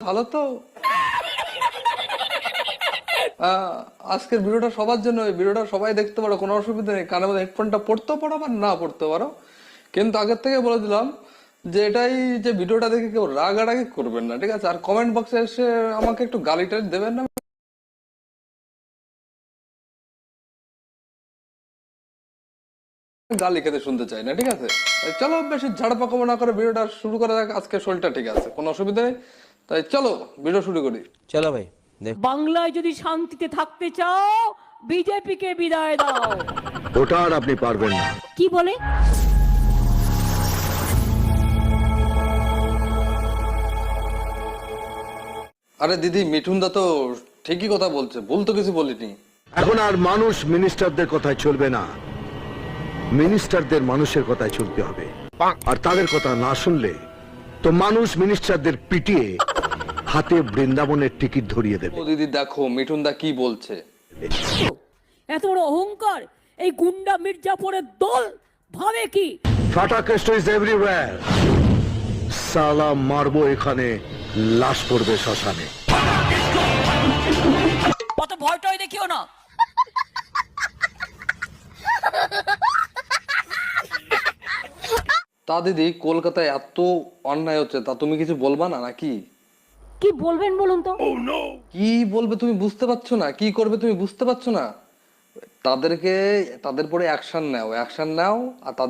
ভালো তো। আজকের ভিডিওটা সবার জন্য, এই ভিডিওটা সবাই দেখতে পারো, কোনো অসুবিধা নেই। কানের মধ্যে হেডফোনটা পড়তেও পারো বা না পড়তে পারো, কিন্তু আগের থেকে বলে দিলাম যে এটাই, যে ভিডিওটা দেখে কেউ রাগারাগি করবেন না, ঠিক আছে? আর কমেন্ট বক্সে এসে আমাকে একটু গালি টালি দেবেন না, গালি খেতে শুনতে চাই না, ঠিক আছে? চলো বেশি ঝাড়পাকমো না করে ভিডিওটা শুরু করা যাক। আজকে শরীরটা ঠিক আছে, কোনো অসুবিধা নেই, তাই চলো ভিডিও শুরু করি। চলো ভাই দেখ। বাংলায় যদি শান্তিতে থাকতে চাও বিজেপিকে বিদায় দাও। ওটা আর আপনি পারবেন না। কি বলে? আরে দিদি, মিঠুন দা তো ঠিকই কথা বলছে, ভুল তো কিছু বলিনি। এখন আর মানুষ মিনিস্টারদের কথায় চলবে না, মিনিস্টারদের মানুষের কথায় চলতে হবে। আর তাদের কথা না শুনলে তো মানুষ মিনিস্টারদের পিটিয়ে হাতে বৃন্দাবনের টিকিট ধরিয়ে দেবে। ও দিদি দেখো মিঠুন দা কি বলছে। এত বড় অহংকার এই গুন্ডা মির্জাপুরের দল ভাবে কি? ফাটা কেষ্ট ইজ এভরিওয়্যার। সালা মারবো এখানে, লাশ পড়বে শ্মশানে। অত ভয়টয় দেখিও না। তা দিদি, কলকাতায় এত অন্যায় হচ্ছে, তা তুমি কিছু বলবা না নাকি? কি বলবেন বলুন তো? কি বলবে তুমি বুঝতে পারছো না? কি করবে তুমি বুঝতে পারছো না? তাদেরকে, তাদের পরে অ্যাকশন নাও, অ্যাকশন নাও, আর